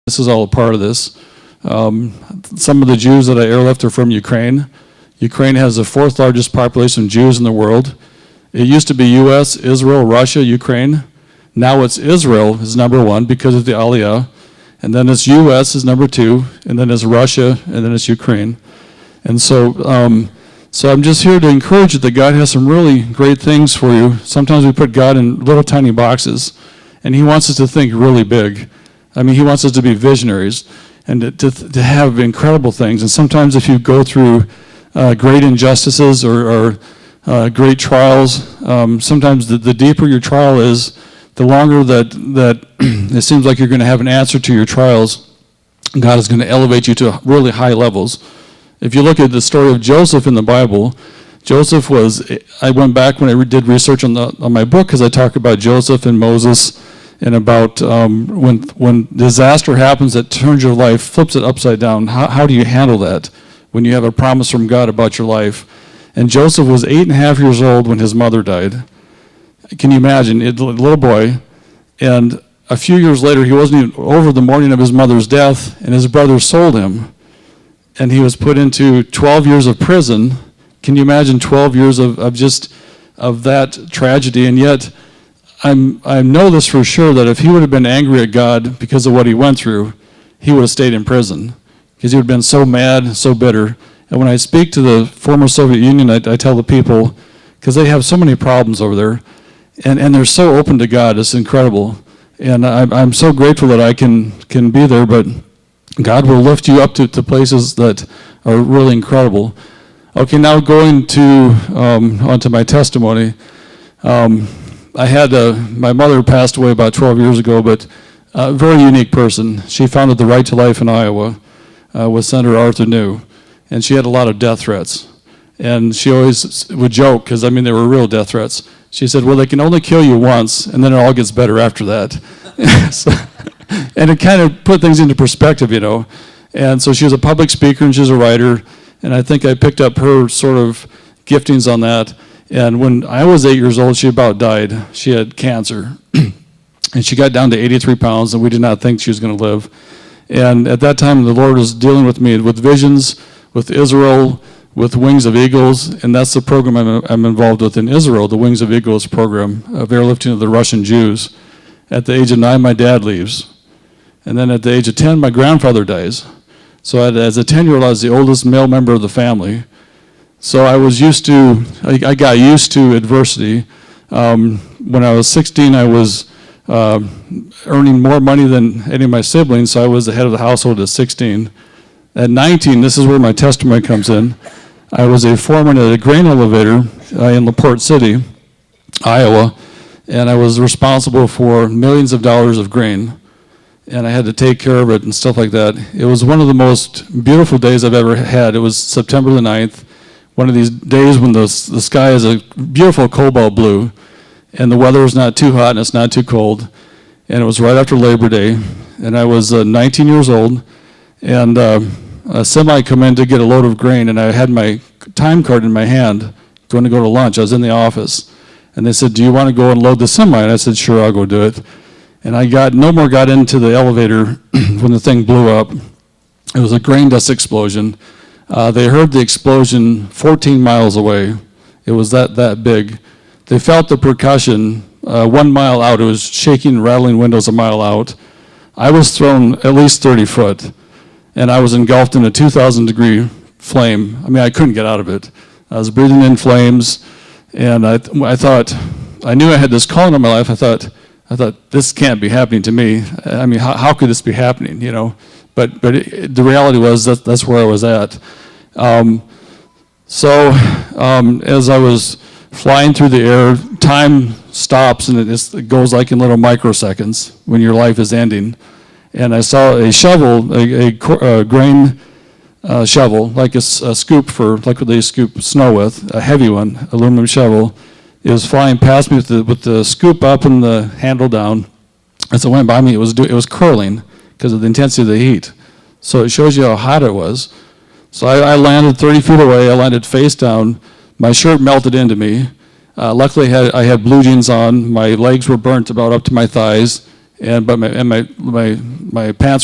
This is all a part of this. Some of the Jews that I airlift are from Ukraine. Ukraine has the fourth largest population of Jews in the world. It used to be U.S., Israel, Russia, Ukraine. Now it's Israel is number one because of the Aliyah. And then it's U.S. is number two, and then it's Russia, and then it's Ukraine. And so I'm just here to encourage you that God has some really great things for you. Sometimes we put God in little tiny boxes, and he wants us to think really big. I mean, he wants us to be visionaries and to have incredible things. And sometimes if you go through great injustices or great trials, sometimes the deeper your trial is, the longer that it seems like you're going to have an answer to your trials, God is going to elevate you to really high levels. If you look at the story of Joseph in the Bible, Joseph I went back when I did research on my book because I talk about Joseph and Moses and about when disaster happens that turns your life, flips it upside down. How do you handle that when you have a promise from God about your life? And Joseph was 8.5 years old when his mother died. Can you imagine? A little boy. And a few years later, he wasn't even over the morning of his mother's death, and his brothers sold him. And he was put into 12 years of prison. Can you imagine 12 years of that tragedy? And yet, I know this for sure, that if he would have been angry at God because of what he went through, he would have stayed in prison because he would have been so mad, so bitter. And when I speak to the former Soviet Union, I tell the people, because they have so many problems over there, and they're so open to God, it's incredible. And I'm so grateful that I can be there, but God will lift you up to places that are really incredible. Okay, now going onto my testimony. I had my mother passed away about 12 years ago, but a very unique person. She founded the Right to Life in Iowa with Senator Arthur New, and she had a lot of death threats. And she always would joke, because, I mean, they were real death threats. She said, well, they can only kill you once, and then it all gets better after that. And it kind of put things into perspective, you know. And so she was a public speaker, and she was a writer, and I think I picked up her sort of giftings on that. And when I was 8 years old, she about died. She had cancer. And she got down to 83 pounds, and we did not think she was going to live. And at that time, the Lord was dealing with me with visions, with Israel, with Wings of Eagles, and that's the program I'm involved with in Israel, the Wings of Eagles program of airlifting of the Russian Jews. At the age of 9, my dad leaves. And then at the age of 10, my grandfather dies. So as a 10-year-old, I was the oldest male member of the family. So I got used to adversity. When I was 16, I was earning more money than any of my siblings, so I was the head of the household at 16. At 19, this is where my testimony comes in. I was a foreman at a grain elevator in LaPorte City, Iowa, and I was responsible for millions of dollars of grain, and I had to take care of it and stuff like that. It was one of the most beautiful days I've ever had. It was September the 9th, one of these days when the sky is a beautiful cobalt blue, and the weather is not too hot and it's not too cold, and it was right after Labor Day, and I was 19 years old, and a semi come in to get a load of grain, and I had my time card in my hand going to go to lunch. I was in the office, and they said, do you want to go and load the semi? And I said, sure, I'll go do it. And I got into the elevator when the thing blew up. It was a grain dust explosion. They heard the explosion 14 miles away. It was that big. They felt the percussion 1 mile out. It was shaking and rattling windows a mile out. I was thrown at least 30 foot, and I was engulfed in a 2,000-degree flame. I mean, I couldn't get out of it. I was breathing in flames, and I thought, I knew I had this calling on my life. I thought, this can't be happening to me. I mean, how could this be happening, you know? But the reality was that's where I was at. As I was flying through the air, time stops, and it goes like in little microseconds when your life is ending. And I saw a shovel, a grain shovel, like a scoop like what they scoop snow with, a heavy one, aluminum shovel. It was flying past me with the scoop up and the handle down. As it went by me, it was curling because of the intensity of the heat. So it shows you how hot it was. So I landed 30 feet away. I landed face down. My shirt melted into me. Luckily, I had blue jeans on. My legs were burnt about up to my thighs, but my pants were